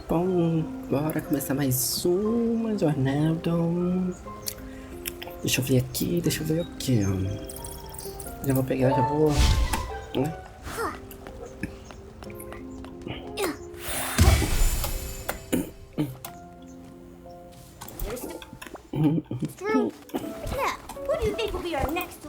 Bom, bora começar mais uma jornada. Deixa eu ver aqui, deixa eu ver aqui. Já vou pegar, já vou. Né? True. Now, who do you think will be our next?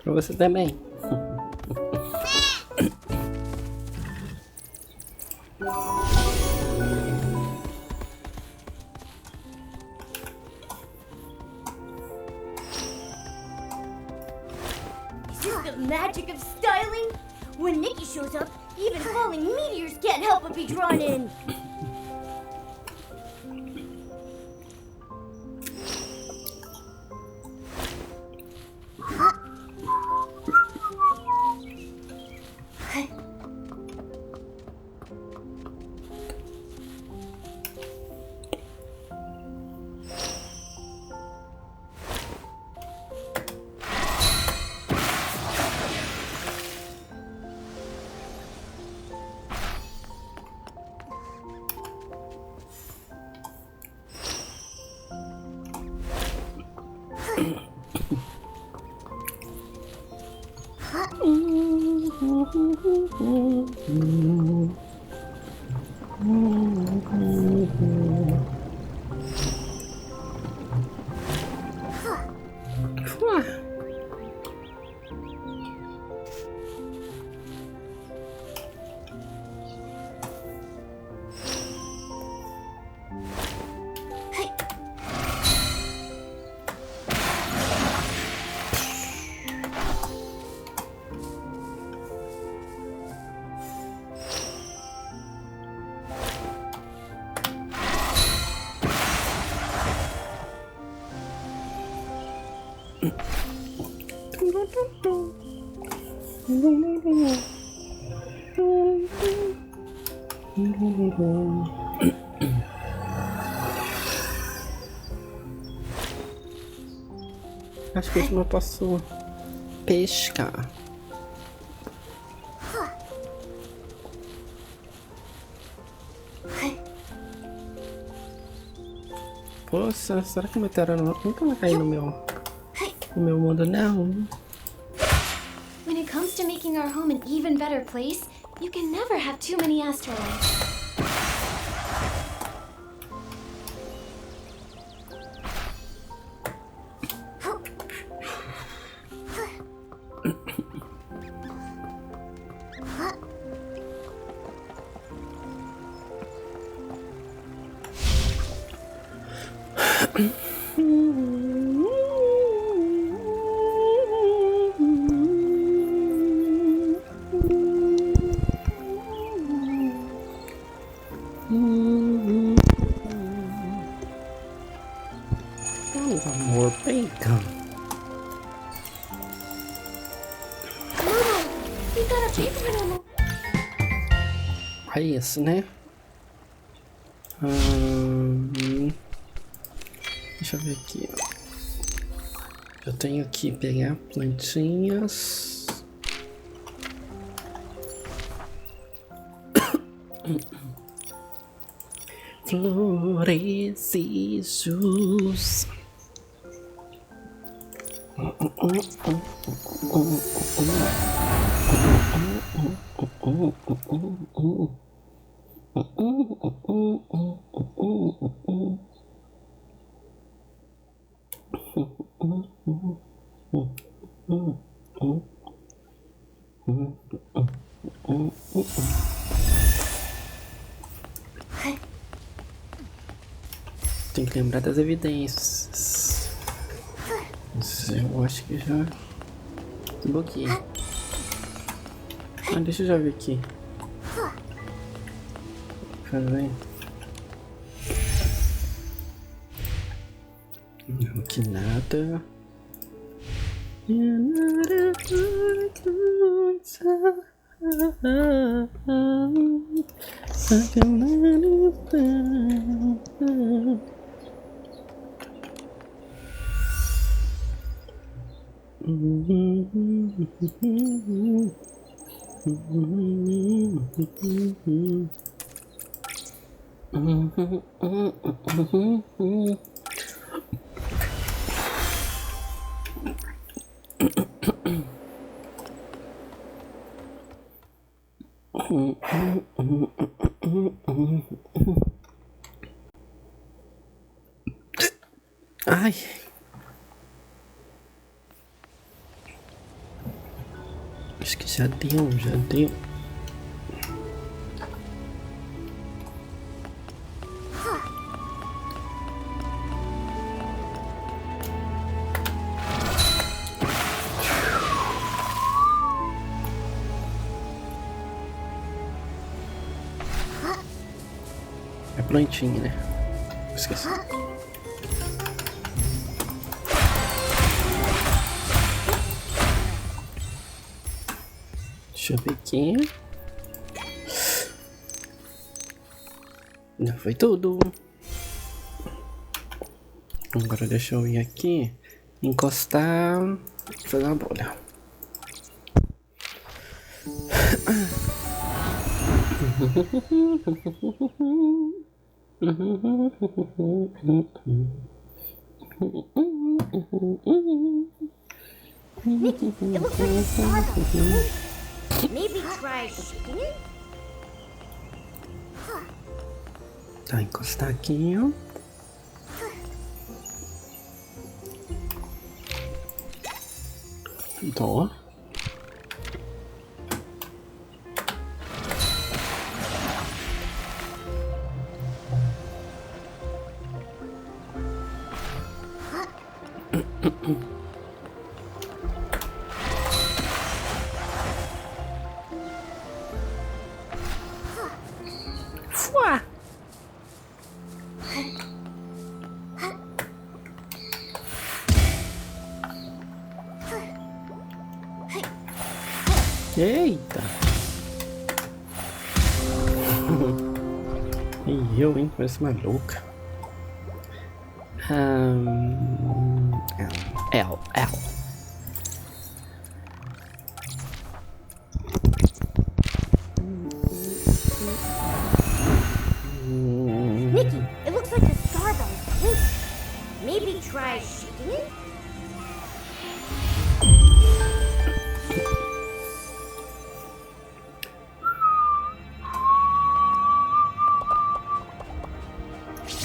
Pra você também. Is this the magic of styling? When Nikki shows up, even falling meteors can't help but be drawn in. Acho que hoje eu posso pescar. Poxa, será que o meteoro nunca vai cair no meu mundo, não? When it comes to making our home an even better place, you can never have too many asteroids. Vamos, amor, vem cá. You got a paper animal. É isso, né? Deixa eu ver aqui. Eu tenho que pegar plantinhas. Flores e jus. Tem que lembrar das evidências. Eu acho que já desbloqueei. Ah, deixa eu já ver aqui. Cadê? Não, aqui nada. Ai. Acho que já deu, já deu. É plantinha, né? Esqueci. Deixa eu ver aqui. Já foi tudo. Agora deixa eu ir aqui, encostar e fazer uma bolha. Nikki, it looks like a starball. Maybe try shaking it? Tá, encostar aqui, ó. Tô. Fuá! Eita! E eu, hein? Parece uma louca. L. Nikki, it looks like the starball is pink. Maybe try shaking it?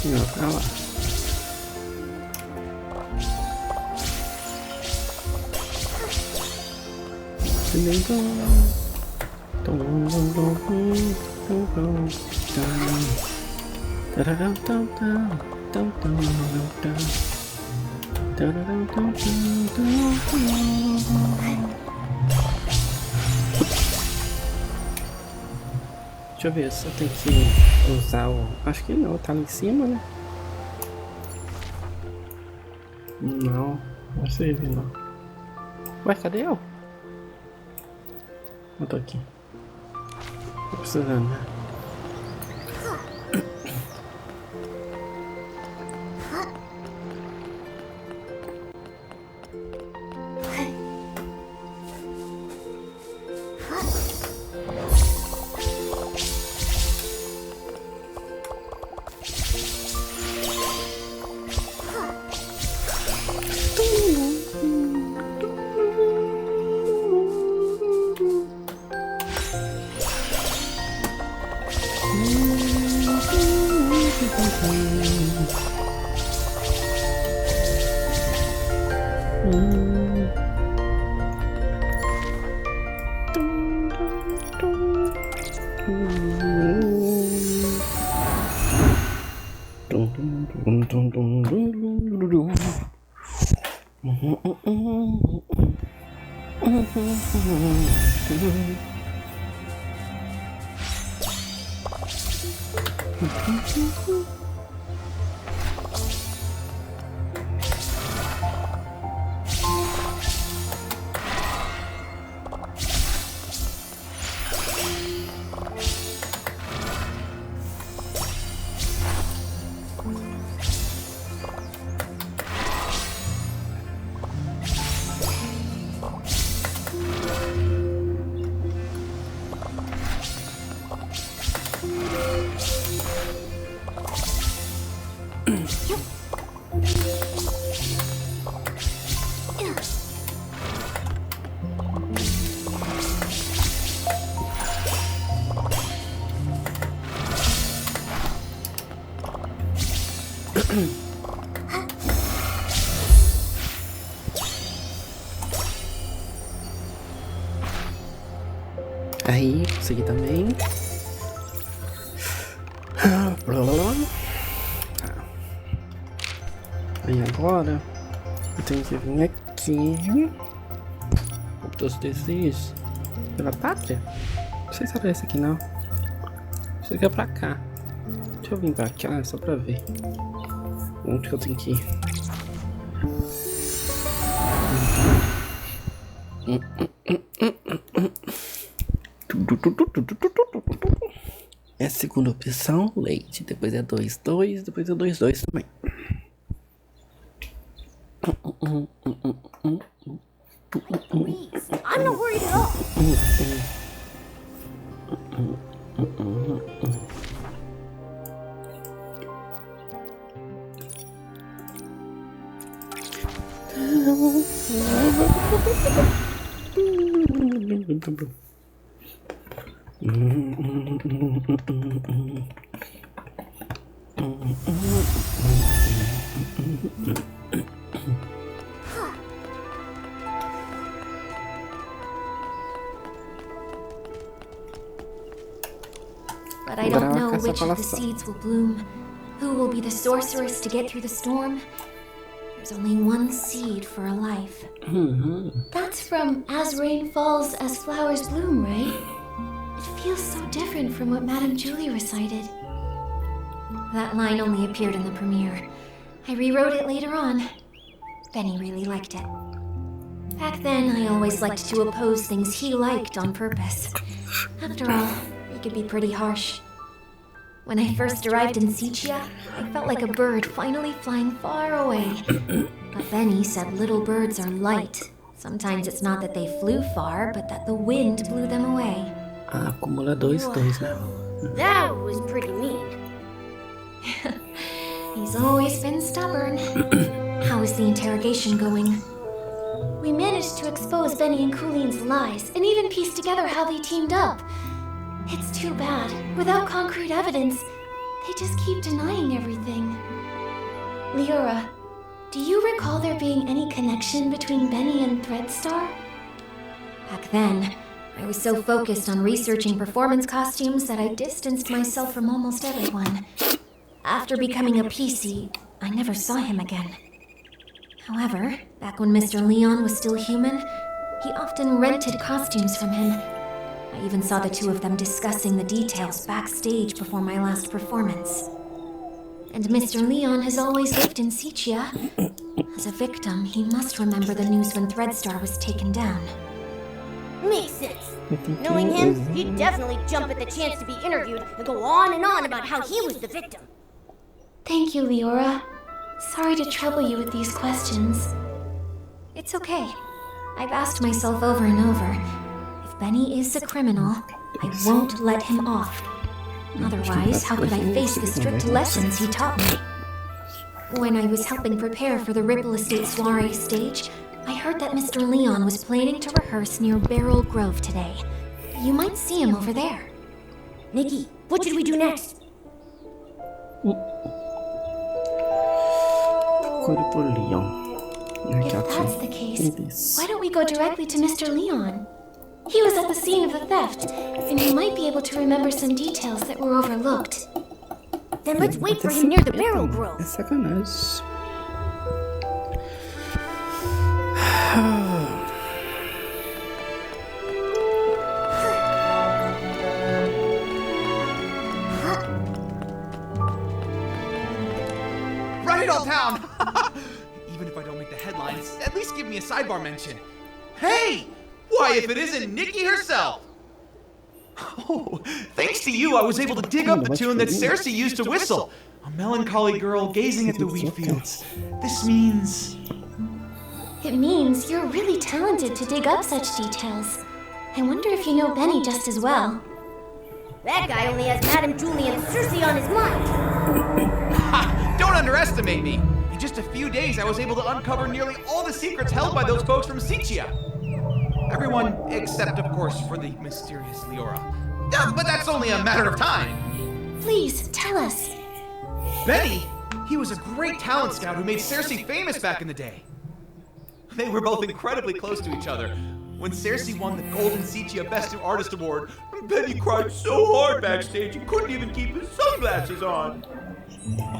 Não, tá lá. Deixa eu ver se eu tenho que usar o... Acho que não, tá lá em cima, né? Não serve não. Ué, cadê eu? Eu tô aqui. Tô precisando, né? Aí, consegui também. Aí agora eu tenho que vir aqui. O teus desejos pela pátria? Não sei se era esse aqui não. Isso aqui é pra cá. Deixa eu vir pra cá só pra ver onde que eu tenho que ir. É a segunda opção, leite. Depois é 2-2, depois é 2-2 também. Please, I'm not worried at all. But I don't know which of the seeds will bloom. Who will be the sorceress to get through the storm? There's only one seed for a life. That's from As Rain Falls, As Flowers Bloom, right? It feels so different from what Madame Julie recited. That line only appeared in the premiere. I rewrote it later on. Benny really liked it. Back then, I always liked to oppose things he liked on purpose. After all, he could be pretty harsh. When I first arrived in Sejam, I felt like a bird finally flying far away. But Benny said little birds are light. Sometimes it's not that they flew far, but that the wind blew them away. Acumula 2-2, né? That was pretty mean. He's always been stubborn. How is the interrogation going? We managed to expose Benny and Cooline's lies, and even piece together how they teamed up. It's too bad. Without concrete evidence, they just keep denying everything. Leora, do you recall there being any connection between Benny and Threadstar? Back then, I was so focused on researching performance costumes that I distanced myself from almost everyone. After becoming a PC, I never saw him again. However, back when Mr. Leon was still human, he often rented costumes from him. I even saw the two of them discussing the details backstage before my last performance. And Mr. Leon has always lived in Sejam. As a victim, he must remember the news when Threadstar was taken down. Makes sense. Knowing him, he'd definitely jump at the chance to be interviewed and go on and on about how he was the victim. Thank you, Leora. Sorry to trouble you with these questions. It's okay. I've asked myself over and over, if Benny is a criminal, I won't let him off. Otherwise, how could I face the strict lessons he taught me? When I was helping prepare for the Ripple Estate soiree stage, I heard that Mr. Leon was planning to rehearse near Beryl Grove today. You might see him over there. Nikki, what should we do next? If that's the case, why don't we go directly to Mr. Leon? He was at the scene of the theft, and he might be able to remember some details that were overlooked. Then let's wait for him near the Beryl Grove. É sacanagem. all town! Even if I don't make the headlines, at least give me a sidebar mention. Hey! Why, if it isn't Nikki herself! Oh, thanks to you, I was able to dig up the tune that Cersei used to whistle. A melancholy girl gazing at the wheat fields. This means... It means you're really talented to dig up such details. I wonder if you know Benny just as well. That guy only has Madame Julie and Cersei on his mind. Ha! Don't underestimate me! In just a few days, I was able to uncover nearly all the secrets held by those folks from Siga. Everyone except, of course, for the mysterious Leora. But that's only a matter of time. Please, tell us. Benny, he was a great talent scout who made Cersei famous back in the day. They were both incredibly close to each other. When Cersei won the Golden Siga Best New Artist Award, Benny cried so hard backstage he couldn't even keep his sunglasses on.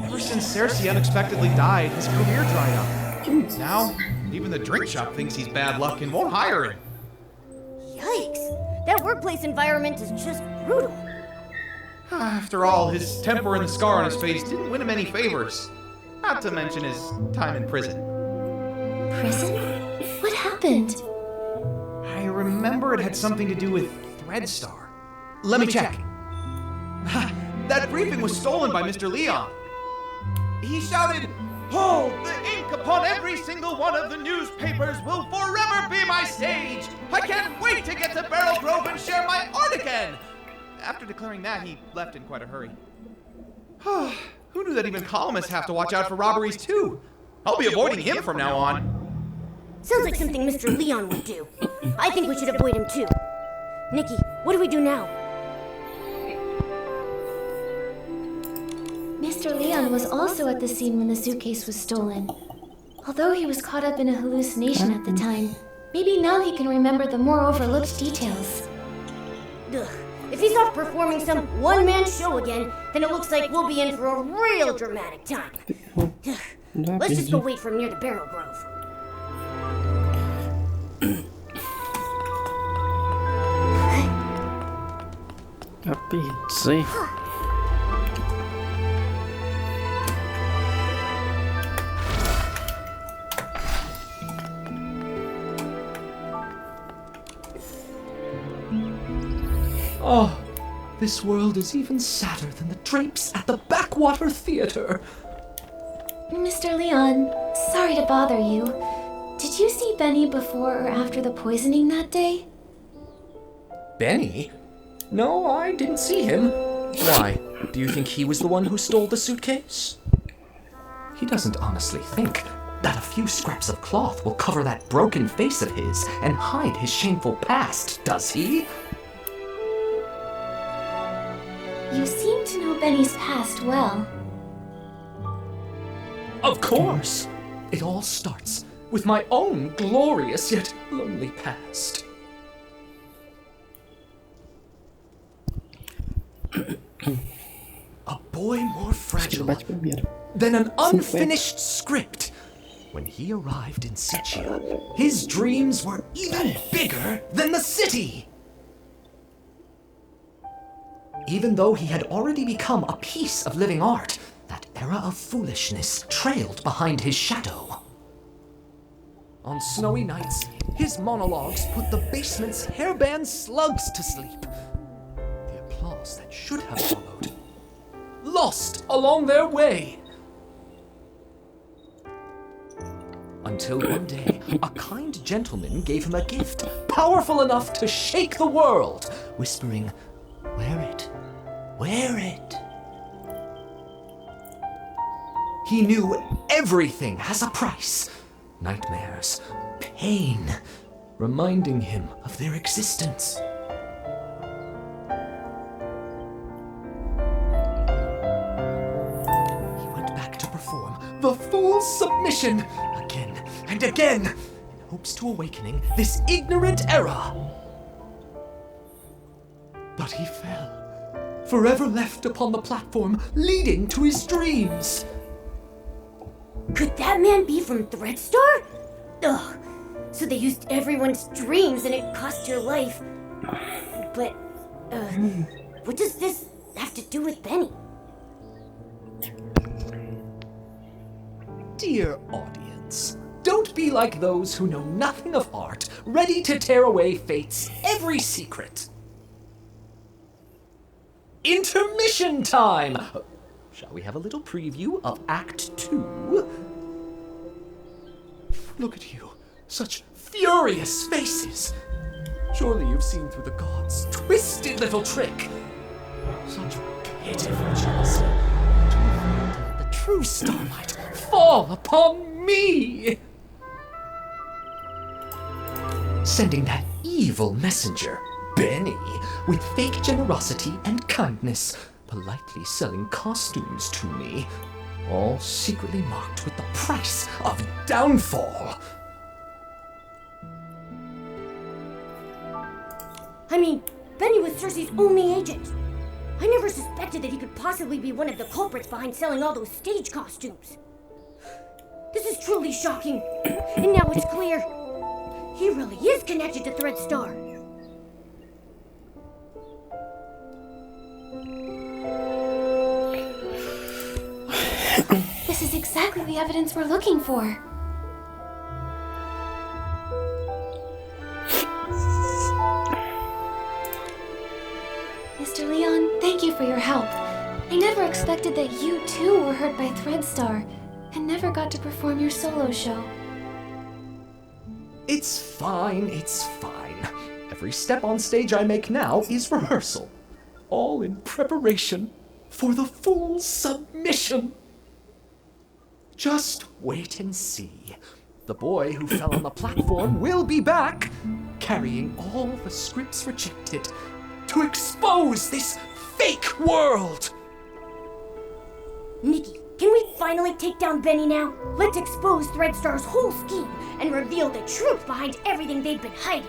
Ever since Cersei unexpectedly died, his career dried up. Now, even the drink shop thinks he's bad luck and won't hire him. Yikes! That workplace environment is just brutal. After all, his temper and the scar on his face didn't win him any favors. Not to mention his time in prison. Prison? What happened? I remember it had something to do with Threadstar. Let me check. That briefing was stolen by Mr. Leon. He shouted, "Hold the ink upon every single one of the newspapers will forever be my stage. I can't wait to get to Barrel Grove and share my art again." After declaring that, he left in quite a hurry. Who knew that even columnists have to watch out for robberies too? I'll be avoiding him from now on. Sounds like something Mr. Leon would do. I think we should avoid him too. Nikki, what do we do now? Mr. Leon was also at the scene when the suitcase was stolen. Although he was caught up in a hallucination at the time, maybe now he can remember the more overlooked details. Ugh. If he's off performing some one-man show again, then it looks like we'll be in for a real dramatic time. Let's just go wait for him near the Barrel Grove. Capizzi. Oh, this world is even sadder than the drapes at the Backwater Theater. Mr. Leon, sorry to bother you. Did you see Benny before or after the poisoning that day? Benny? No, I didn't see him. Why? Do you think he was the one who stole the suitcase? He doesn't honestly think that a few scraps of cloth will cover that broken face of his and hide his shameful past, does he? You seem to know Benny's past well. Of course! It all starts with my own glorious yet lonely past. A boy more fragile than an unfinished script. When he arrived in Siga, his dreams were even bigger than the city. Even though he had already become a piece of living art, that era of foolishness trailed behind his shadow. On snowy nights, his monologues put the basement's hairband slugs to sleep. The applause that should have followed, lost along their way. Until one day, a kind gentleman gave him a gift powerful enough to shake the world, whispering, "Wear it, wear it." He knew everything has a price. Nightmares, pain, reminding him of their existence. He went back to perform the Fool's Submission again and again, in hopes to awakening this ignorant era. But he fell, forever left upon the platform leading to his dreams. Could that man be from Threadstar? Ugh. So they used everyone's dreams and it cost your life. But, what does this have to do with Benny? Dear audience, don't be like those who know nothing of art, ready to tear away fate's every secret. Intermission time! Shall we have a little preview of Act 2? Look at you, such furious faces. Surely you've seen through the gods' twisted little trick. Such pitiful jealousy. To let the true starlight fall upon me. Sending that evil messenger, Benny, with fake generosity and kindness, politely selling costumes to me, all secretly marked with the price of downfall. I mean, Benny was Cersei's only agent. I never suspected that he could possibly be one of the culprits behind selling all those stage costumes. This is truly shocking. And now it's clear. He really is connected to Threadstar. This is exactly the evidence we're looking for. Mr. Leon, thank you for your help. I never expected that you too were hurt by Threadstar and never got to perform your solo show. It's fine, it's fine. Every step on stage I make now is rehearsal. All in preparation for the full submission. Just wait and see. The boy who fell on the platform will be back, carrying all the scripts rejected to expose this fake world. Nikki, can we finally take down Benny now? Let's expose Threadstar's whole scheme and reveal the truth behind everything they've been hiding.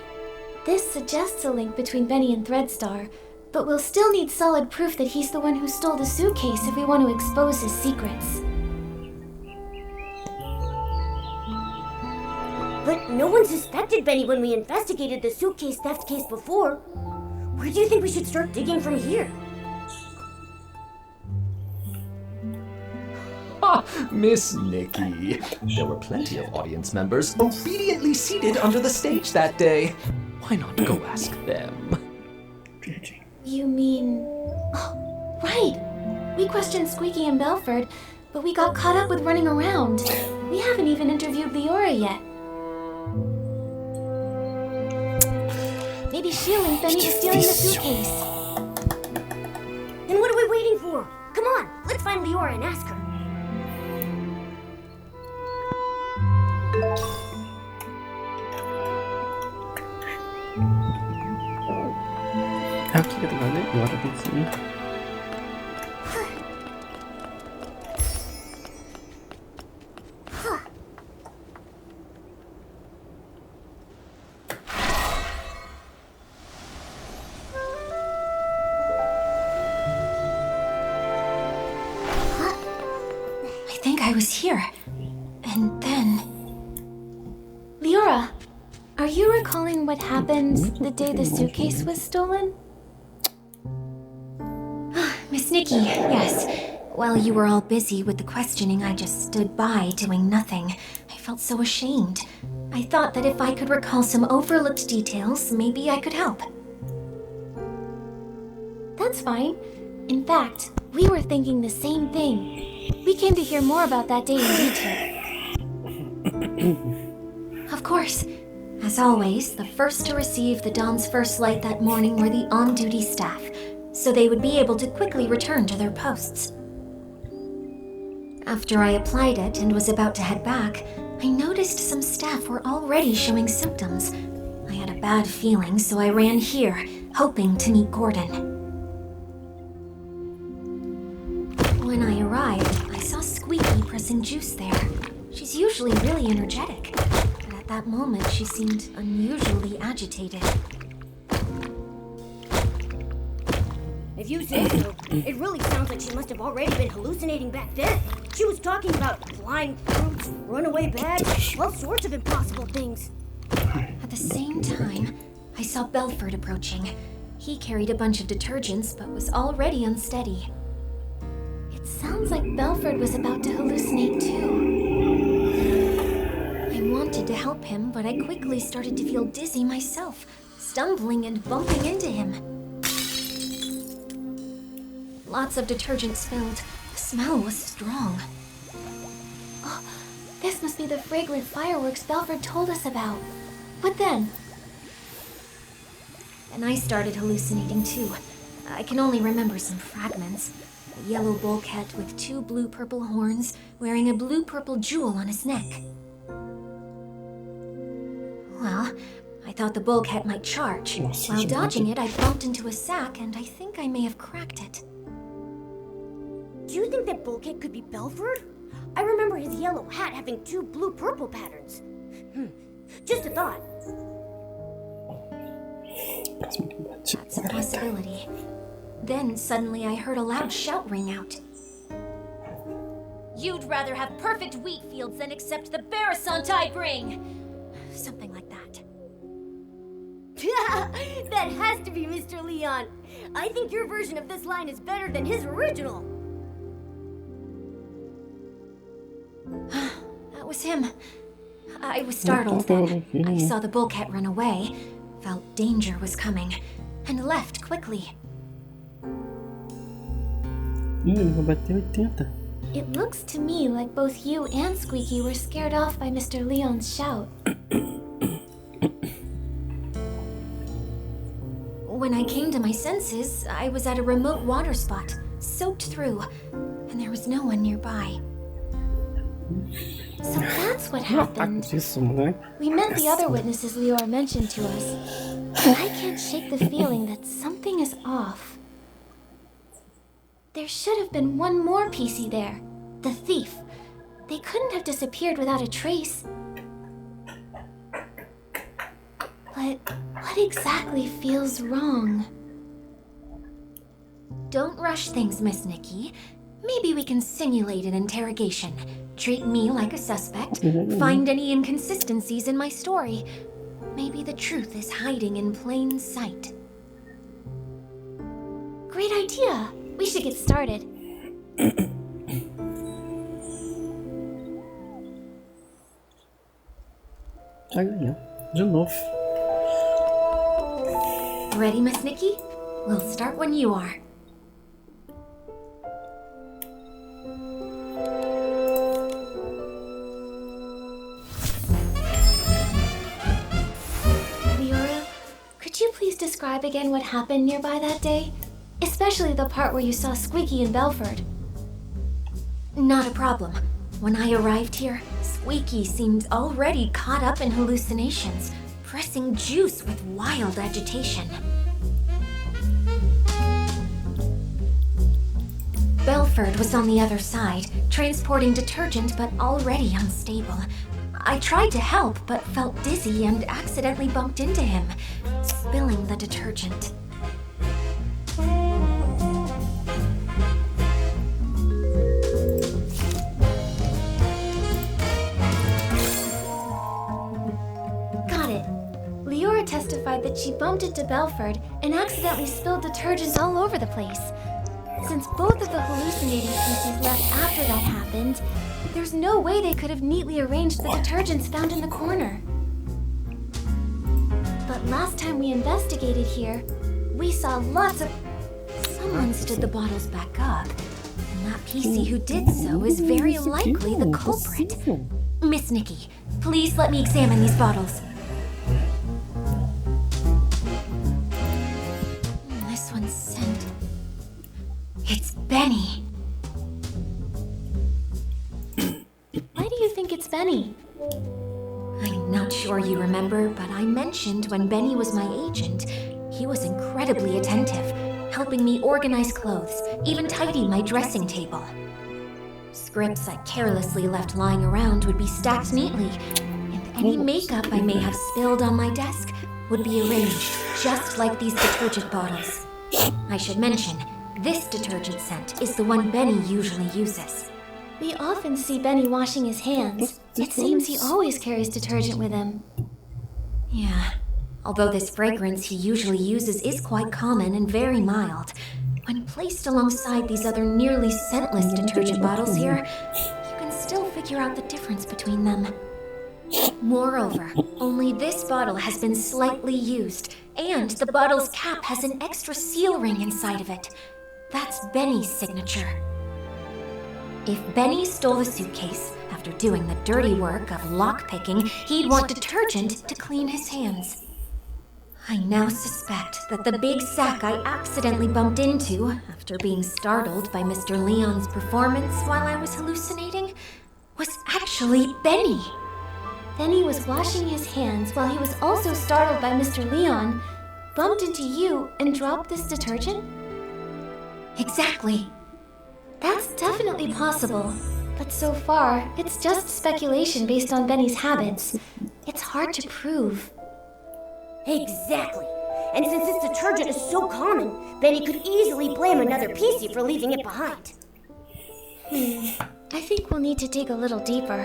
This suggests a link between Benny and Threadstar, but we'll still need solid proof that he's the one who stole the suitcase if we want to expose his secrets. But no one suspected Benny when we investigated the suitcase theft case before. Where do you think we should start digging from here? Ah, Miss Nikki. There were plenty of audience members obediently seated under the stage that day. Why not go ask them? You mean... Oh, right! We questioned Squeaky and Belford, but we got caught up with running around. We haven't even interviewed Leora yet. Maybe she'll link Benny to stealing the suitcase. And what are we waiting for? Come on, let's find Leora and ask her. Aqui que vai agora desse. I think I was here. And then... Leora, are you recalling what happened the day the suitcase was stolen? Miss Nikki, yes. While you were all busy with the questioning, I just stood by doing nothing. I felt so ashamed. I thought that if I could recall some overlooked details, maybe I could help. That's fine. In fact, we were thinking the same thing. We came to hear more about that day in detail. Of course. As always, the first to receive the dawn's first light that morning were the on-duty staff, so they would be able to quickly return to their posts. After I applied it and was about to head back, I noticed some staff were already showing symptoms. I had a bad feeling, so I ran here, hoping to meet Gordon. When I arrived, I saw Squeaky pressing juice there. She's usually really energetic, but at that moment she seemed unusually agitated. If you say so, it really sounds like she must have already been hallucinating back then. She was talking about flying fruits, runaway bags, all sorts of impossible things. At the same time, I saw Belford approaching. He carried a bunch of detergents, but was already unsteady. It sounds like Belford was about to hallucinate too. wanted to help him, but I quickly started to feel dizzy myself, stumbling and bumping into him. Lots of detergent spilled. The smell was strong. Oh, this must be the fragrant fireworks Belford told us about. But then I started hallucinating too. I can only remember some fragments. A yellow bulkhead with 2 blue-purple horns, wearing a blue-purple jewel on his neck. Well, I thought the bulkhead might charge. While dodging it, I bumped into a sack, and I think I may have cracked it. Do you think that bulkhead could be Belford? I remember his yellow hat having 2 blue-purple patterns. Just a thought. That's a possibility. Then suddenly I heard a loud shout ring out. You'd rather have perfect wheat fields than accept the Versão I bring! Something like that. That has to be Mr. Leon. I think your version of this line is better than his original. That was him. I was startled then. I saw the bulkhead run away, felt danger was coming, and left quickly. Vou bater 80. It looks to me like both you and Squeaky were scared off by Mr. Leon's shout. When I came to my senses, I was at a remote water spot, soaked through, and there was no one nearby. So that's what happened. We met the other witnesses Leor mentioned to us, but I can't shake the feeling that something is off. There should have been one more PC there, the thief. They couldn't have disappeared without a trace. But what exactly feels wrong? Don't rush things, Miss Nikki. Maybe we can simulate an interrogation. Treat me like a suspect. Find any inconsistencies in my story. Maybe the truth is hiding in plain sight. Great idea. We should get started. De novo. Ready, Miss Nikki? We'll start when you are. Leora, could you please describe again what happened nearby that day? Especially the part where you saw Squeaky and Belford. Not a problem. When I arrived here, Squeaky seemed already caught up in hallucinations, pressing juice with wild agitation. Belford was on the other side, transporting detergent but already unstable. I tried to help but felt dizzy and accidentally bumped into him, spilling the detergent. Testified that she bumped into Belford and accidentally spilled detergent all over the place. Since both of the hallucinating pieces left after that happened, there's no way they could have neatly arranged the detergents found in the corner. But last time we investigated here, we saw lots of... Someone stood the bottles back up, and that PC who did so is very likely the culprit. Miss Nikki, please let me examine these bottles. It's Benny. Why do you think it's Benny? I'm not sure you remember, but I mentioned when Benny was my agent, he was incredibly attentive, helping me organize clothes, even tidy my dressing table. Scripts I carelessly left lying around would be stacked neatly, and any makeup I may have spilled on my desk would be arranged just like these detergent bottles. I should mention, this detergent scent is the one Benny usually uses. We often see Benny washing his hands. It seems he always carries detergent with him. Yeah, although this fragrance he usually uses is quite common and very mild, when placed alongside these other nearly scentless detergent bottles here, you can still figure out the difference between them. Moreover, only this bottle has been slightly used, and the bottle's cap has an extra seal ring inside of it. That's Benny's signature. If Benny stole the suitcase, after doing the dirty work of lockpicking, he'd want detergent to clean his hands. I now suspect that the big sack I accidentally bumped into, after being startled by Mr. Leon's performance while I was hallucinating, was actually Benny. Benny was washing his hands while he was also startled by Mr. Leon, bumped into you, and dropped this detergent? Exactly. That's definitely possible, but so far, it's just speculation based on Benny's habits. It's hard to prove. Exactly. And since this detergent is so common, Benny could easily blame another PC for leaving it behind. I think we'll need to dig a little deeper.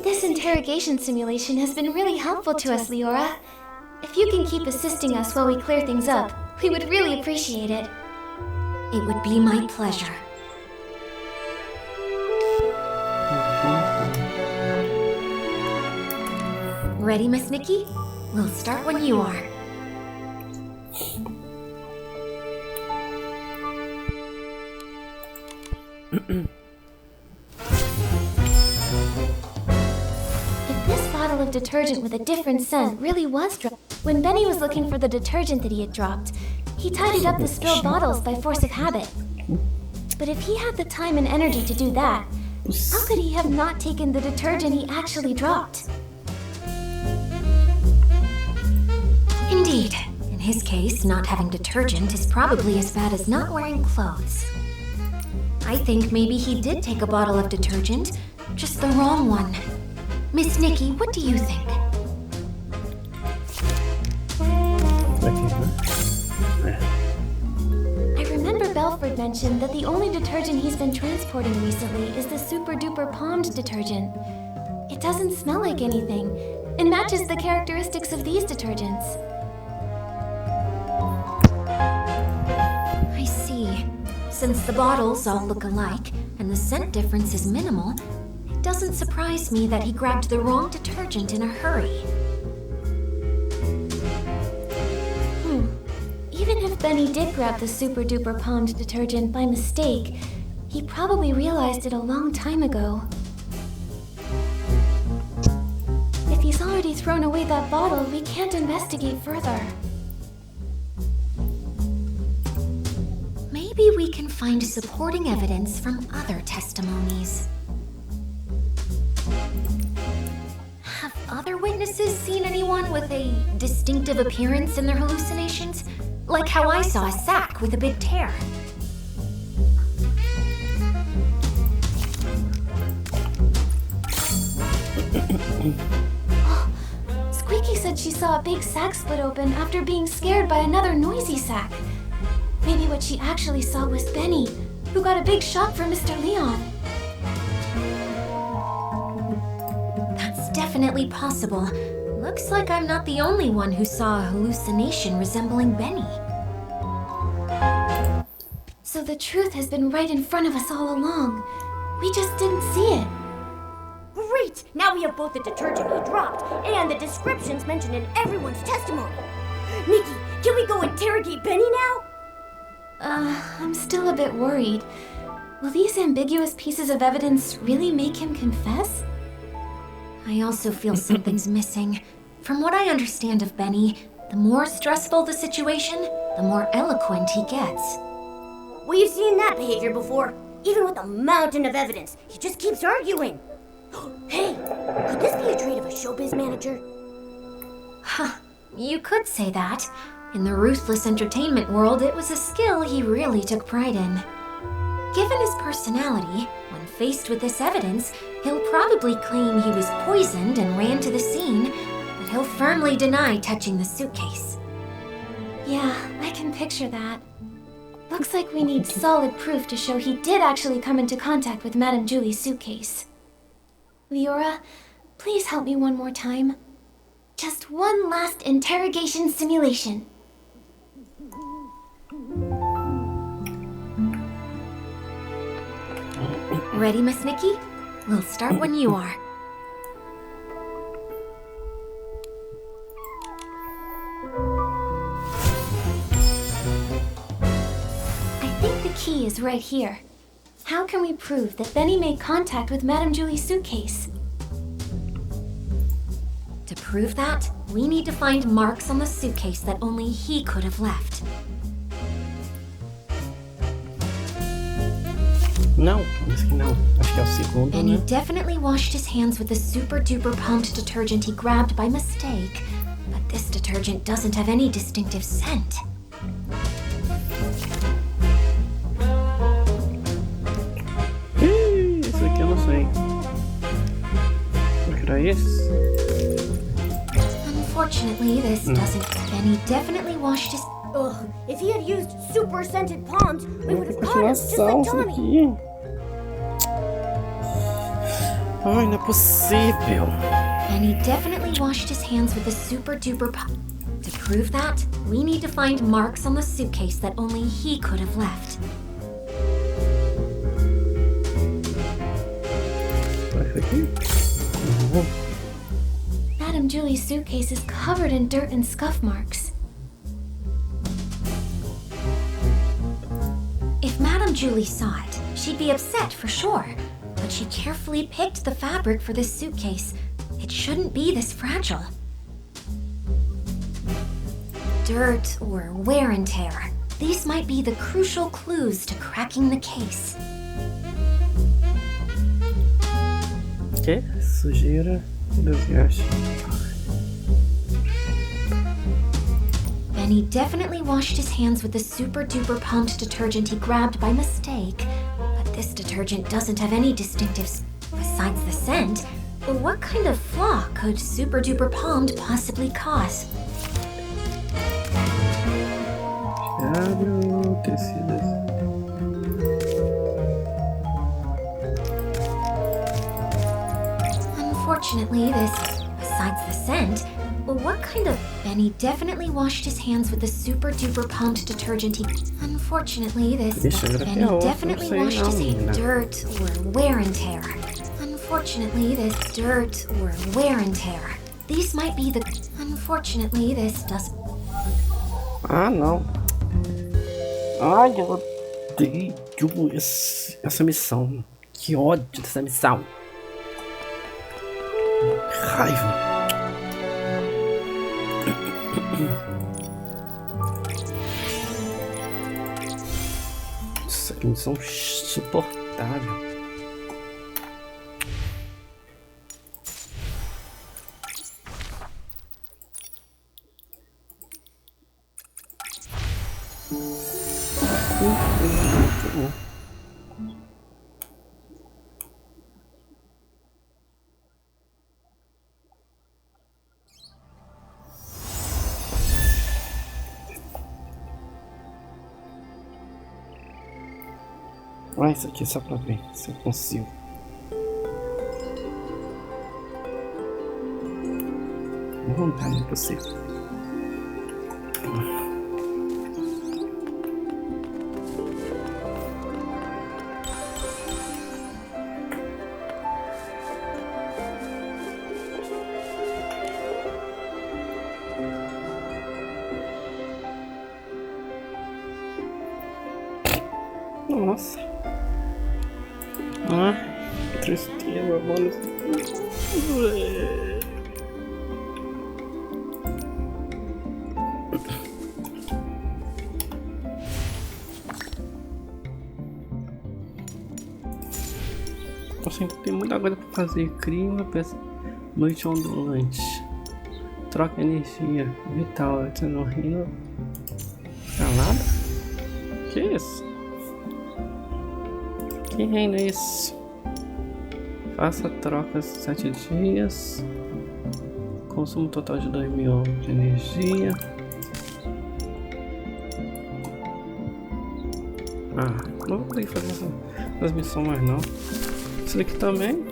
This interrogation simulation has been really helpful to us, Leora. If you can keep assisting us while we clear things up, we would really appreciate it. It would be my pleasure. Ready, Miss Nikki? We'll start when you are. If this bottle of detergent with a different scent really was dropped, when Benny was looking for the detergent that he had dropped, he tidied up the spilled bottles by force of habit. But if he had the time and energy to do that, how could he have not taken the detergent he actually dropped? Indeed. In his case, not having detergent is probably as bad as not wearing clothes. I think maybe he did take a bottle of detergent, just the wrong one. Miss Nikki, what do you think? I remember Belford mentioned that the only detergent he's been transporting recently is the super duper pond detergent. It doesn't smell like anything, and matches the characteristics of these detergents. I see. Since the bottles all look alike, and the scent difference is minimal, it doesn't surprise me that he grabbed the wrong detergent in a hurry. Even if Benny did grab the super duper pond detergent by mistake, he probably realized it a long time ago. If he's already thrown away that bottle, we can't investigate further. Maybe we can find supporting evidence from other testimonies. Have other witnesses seen anyone with a distinctive appearance in their hallucinations? Like how I saw a sack with a big tear. Squeaky said she saw a big sack split open after being scared by another noisy sack. Maybe what she actually saw was Benny, who got a big shock from Mr. Leon. That's definitely possible. Looks like I'm not the only one who saw a hallucination resembling Benny. So the truth has been right in front of us all along. We just didn't see it. Great! Now we have both the detergent he dropped and the descriptions mentioned in everyone's testimony. Nikki, can we go interrogate Benny now? I'm still a bit worried. Will these ambiguous pieces of evidence really make him confess? I also feel something's missing. From what I understand of Benny, the more stressful the situation, the more eloquent he gets. We've seen that behavior before. Even with a mountain of evidence, he just keeps arguing. Hey, could this be a trait of a showbiz manager? Huh, you could say that. In the ruthless entertainment world, it was a skill he really took pride in. Given his personality, when faced with this evidence, he'll probably claim he was poisoned and ran to the scene, but he'll firmly deny touching the suitcase. Yeah, I can picture that. Looks like we need solid proof to show he did actually come into contact with Madame Julie's suitcase. Leora, please help me one more time. Just one last interrogation simulation. Ready, Miss Nikki? We'll start when you are. key is right here. How can we prove that Benny made contact with Madame Julie's suitcase? To prove that, we need to find marks on the suitcase that only he could have left. Não, acho que não. Acho que é o segundo, Benny né? definitely washed his hands with the super duper pumped detergent he grabbed by mistake, but this detergent doesn't have any distinctive scent. Isso aqui eu não sei. Será que era esse? Unfortunately, this doesn't. Benny definitely washed his. Ugh, if he had used super scented palms, we would have caught him just Continuação, like isso Tommy. daqui. Ai, não é possível. Benny definitely washed his hands with the super duper pump. To prove that, we need to find marks on the suitcase that only he could have left. Isso aqui? Madame Julie's suitcase is covered in dirt and scuff marks. If Madame Julie saw it, she'd be upset for sure. But she carefully picked the fabric for this suitcase. It shouldn't be this fragile. Dirt or wear and tear. These might be the crucial clues to cracking the case. Que? Sujeira e desgaste. Benny definitely washed his hands with the super duper pumped detergent he grabbed by mistake. But this detergent doesn't have any distinctives. Besides the scent, what kind of flaw could super duper palmed possibly cause? Abre tecidos. Unfortunately, this, besides the scent, what kind of... Benny definitely washed his hands with the super duper pumped detergent he... Unfortunately, this... Benny definitely washed his hands... Dirt or wear and tear. Unfortunately, this... Dirt or wear and tear. These might be the... Unfortunately, this doesn't... Ah, não. Ai, eu odeio essa missão. Que ódio dessa missão. Raiva. Essa missão insuportável. Ah, isso aqui é só pra ver se eu consigo. Não tá, não é possível. Nossa. Ah, que tristeza, mano. Nossa, tem muita coisa pra fazer. Cria uma peça. Noite ondulante. Troca energia vital. Você não rindo. Calado? Que isso? Que reino é esse? Faça trocas 7 dias. Consumo total de 2000 de energia. Ah, não vou conseguir fazer essas missões mais não. Isso daqui também.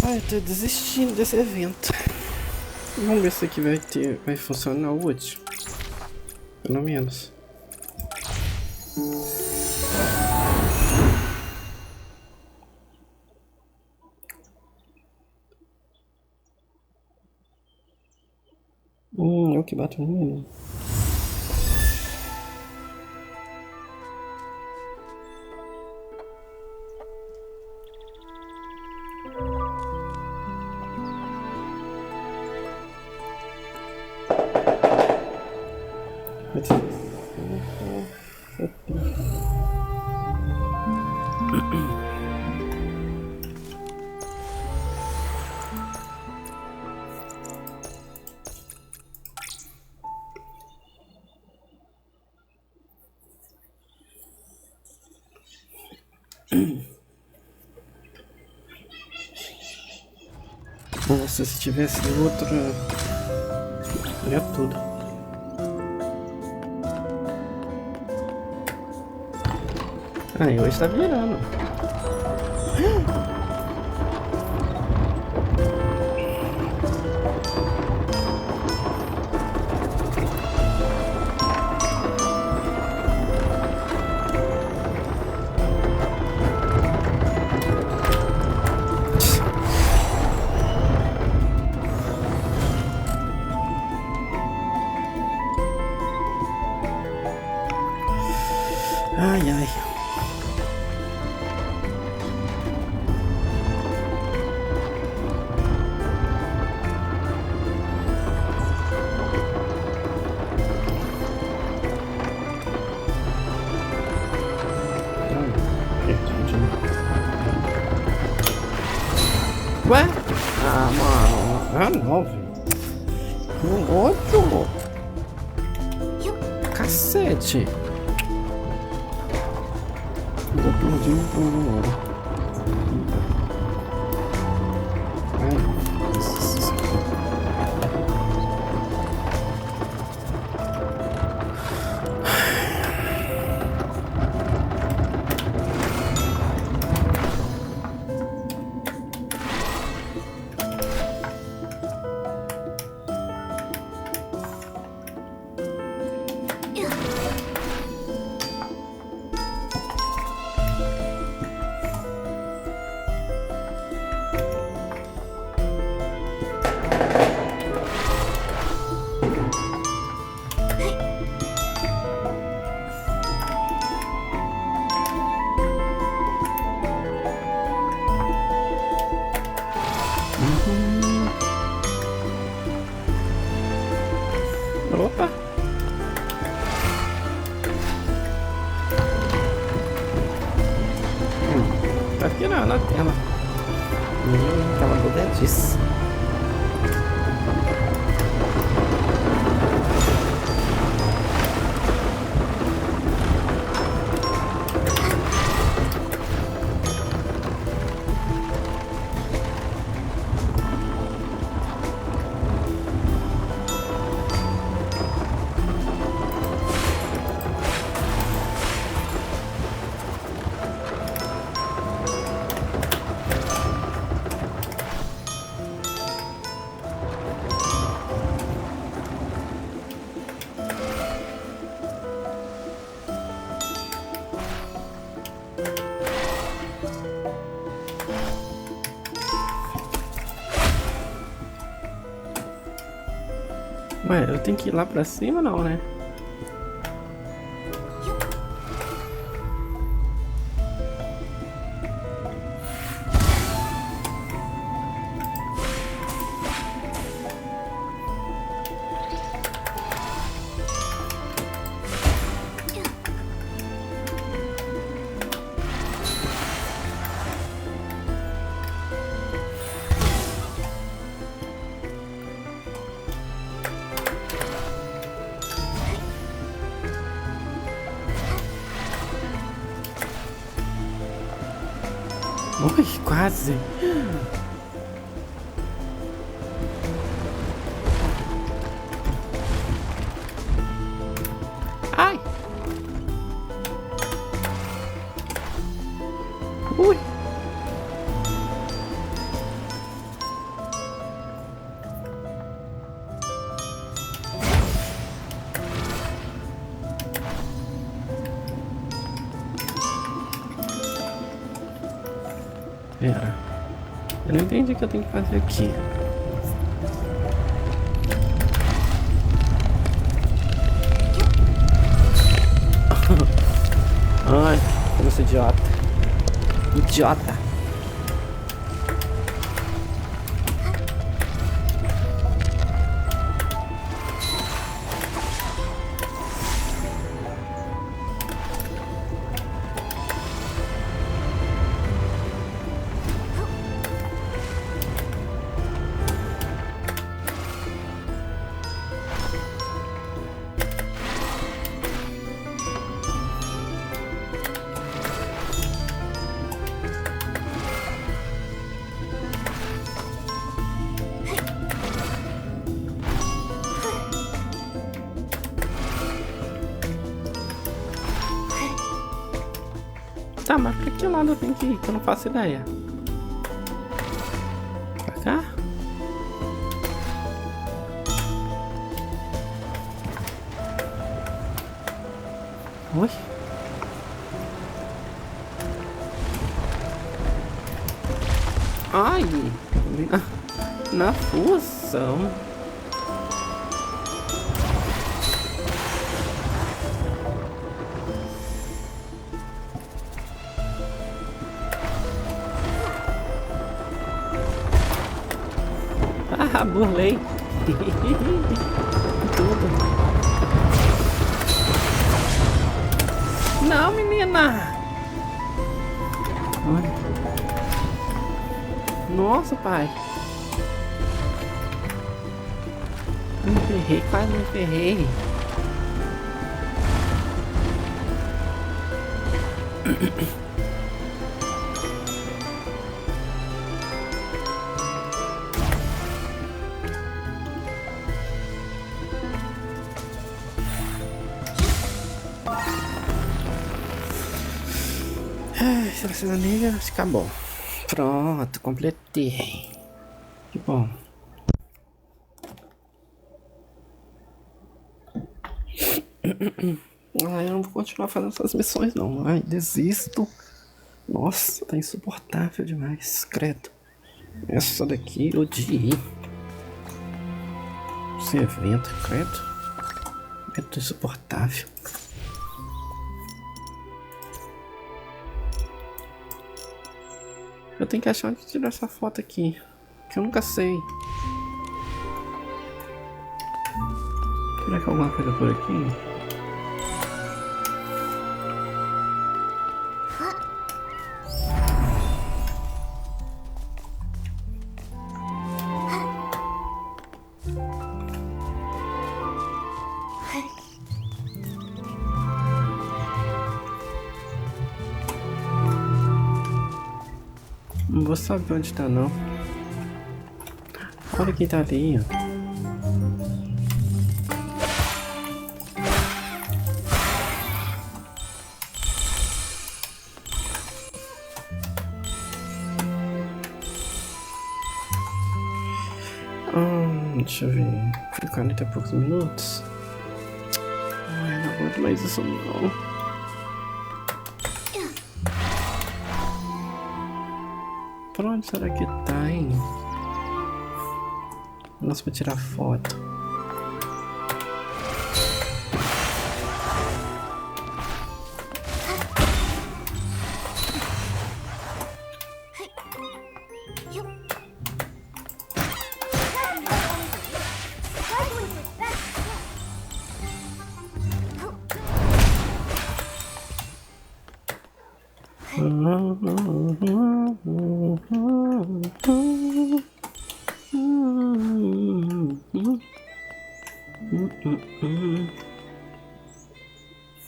Ai, eu tô desistindo desse evento. Vamos ver se aqui vai funcionar o último. Pelo menos. Eu que bato nele. Nossa, se tivesse outra... Olha tudo. Aí, hoje tá virando. Ai, ai. Ué? Ah, mano. Ah, não, velho. Que ódio. Cacete. Opa! Tá aqui na tela. Aquela bodedice. Ué, eu tenho que ir lá pra cima não, né? Ui, quase. Ai. Ui. Pera, eu não entendi o que eu tenho que fazer aqui. Ai, como eu sou idiota. Idiota. Tá, mas pra que lado eu tenho que ir? Que eu não faço ideia. Pra cá? Oi? Ai! Na função. Ah, burlei. Tudo. Não, menina. Olha. Nossa, pai. Me ferrei, quase me ferrei. Se você não liga, fica bom. Pronto, completei. Que bom. Ai, eu não vou continuar fazendo essas missões não. Ai, desisto. Nossa, tá insuportável demais. Credo. Essa daqui eu odiei. Esse evento, credo. Evento insuportável. Eu tenho que achar onde tirar essa foto aqui. Que eu nunca sei. Será que é alguma coisa por aqui? Não vou saber onde tá não. Olha quem tá ali, ó. Deixa eu ver. Foi 40 e poucos minutos. Ai, não aguento mais isso não. Pra onde será que tá, hein? Nossa, pra tirar foto.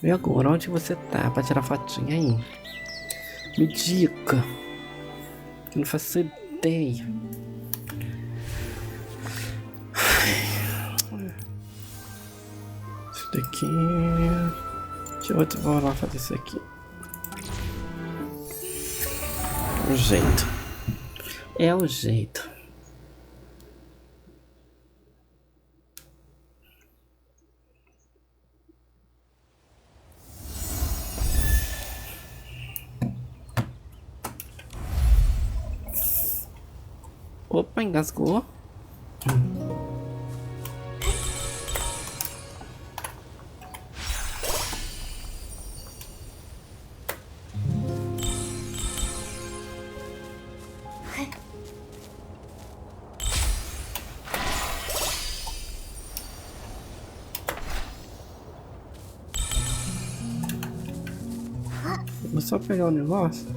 E agora, onde você tá pra tirar fotinha aí? Me diga. Eu não faço ideia. Isso daqui. Deixa eu vou lá fazer isso aqui. O jeito. É o jeito. Opa, engasgou. Vou só pegar o negócio.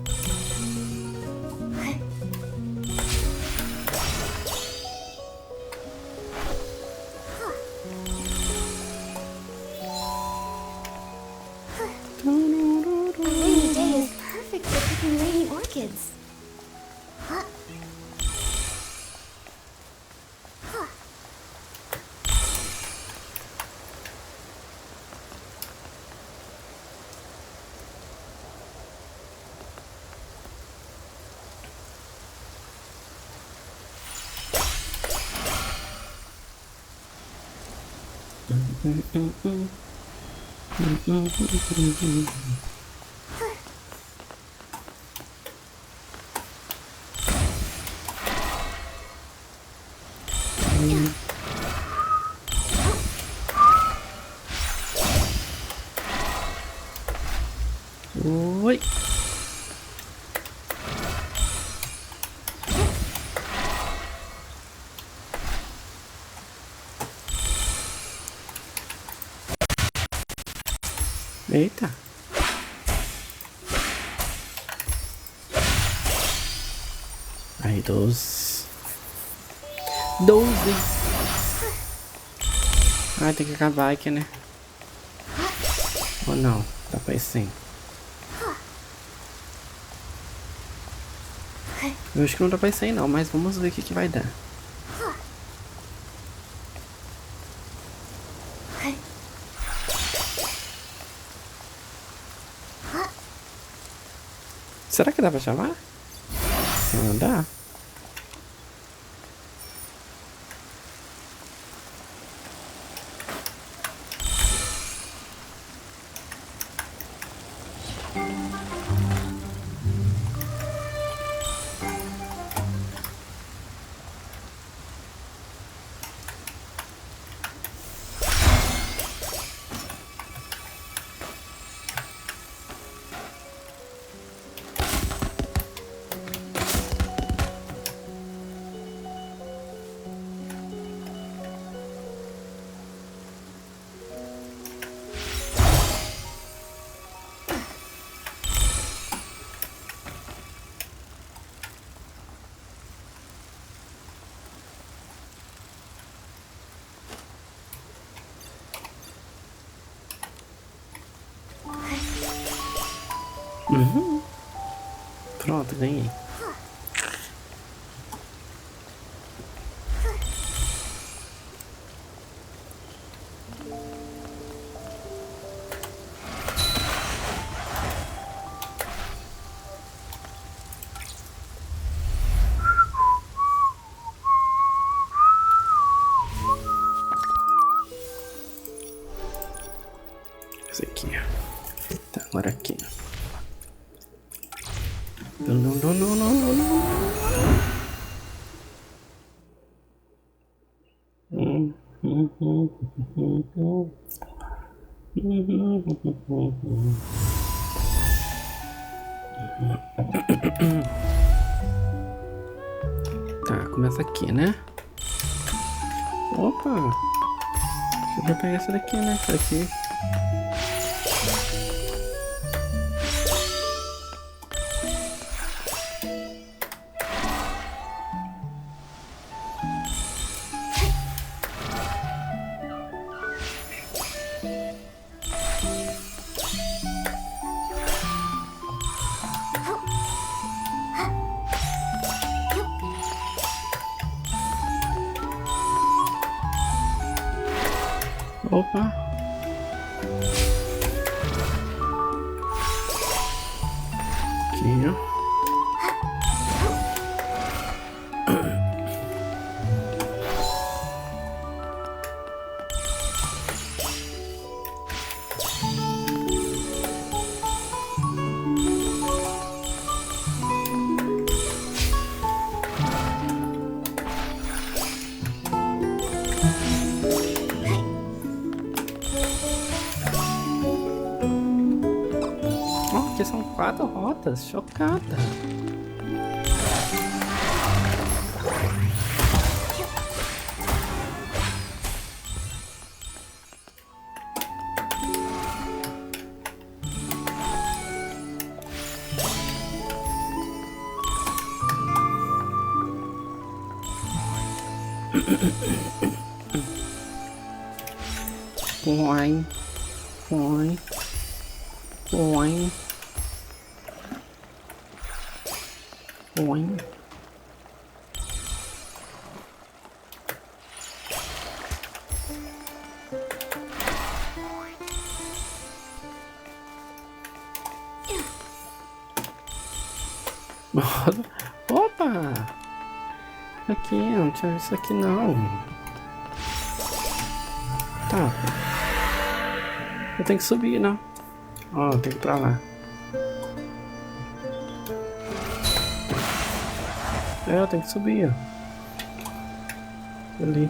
Oi. Eita. Aí, 12. Ai, tem que acabar aqui, né? Ou não? Dá pra ir sim. Eu acho que não dá pra ir sem não, mas vamos ver o que vai dar. Será que dá pra chamar? Não dá. Pronto, ganhei. Esse aqui. Tá, agora aqui. Tá, começa aqui, né? Opa! Deixa eu pegar essa daqui, né? Essa aqui. Opa! Aqui, ó. Aqui são 4 rotas, chocada. Põe, põe, põe. Põe. Opa! Aqui, não tinha isso aqui não. Tá. Eu tenho que subir, não? Ó, tem que ir pra lá. Eu tenho que subir, ó. Ali.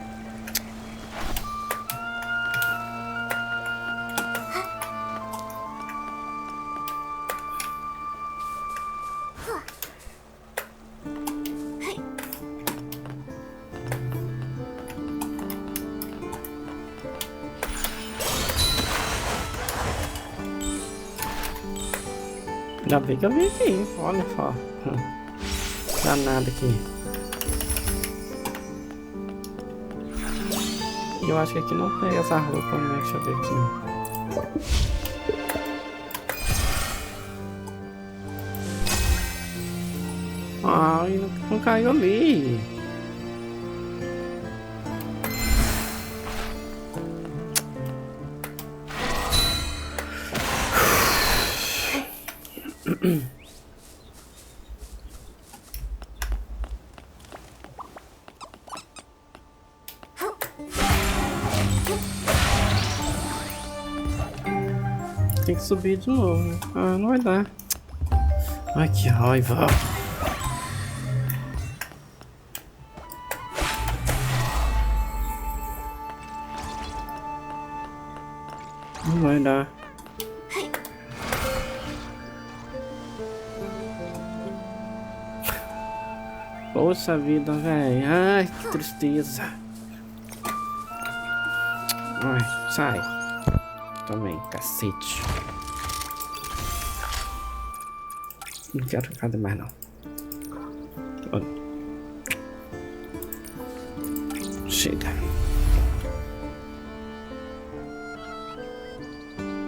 Ainda bem que eu vim aqui, olha só. Danado aqui. Eu acho que aqui não tem essa roupa, né? Deixa eu ver aqui. Ai, não caiu ali. Tem que subir de novo. Ah, não vai dar. Ai, que raiva. Não vai dar. Poxa vida, velho. Ai, que tristeza. Ai, sai. Também, cacete. Não quero nada mais não. Chega.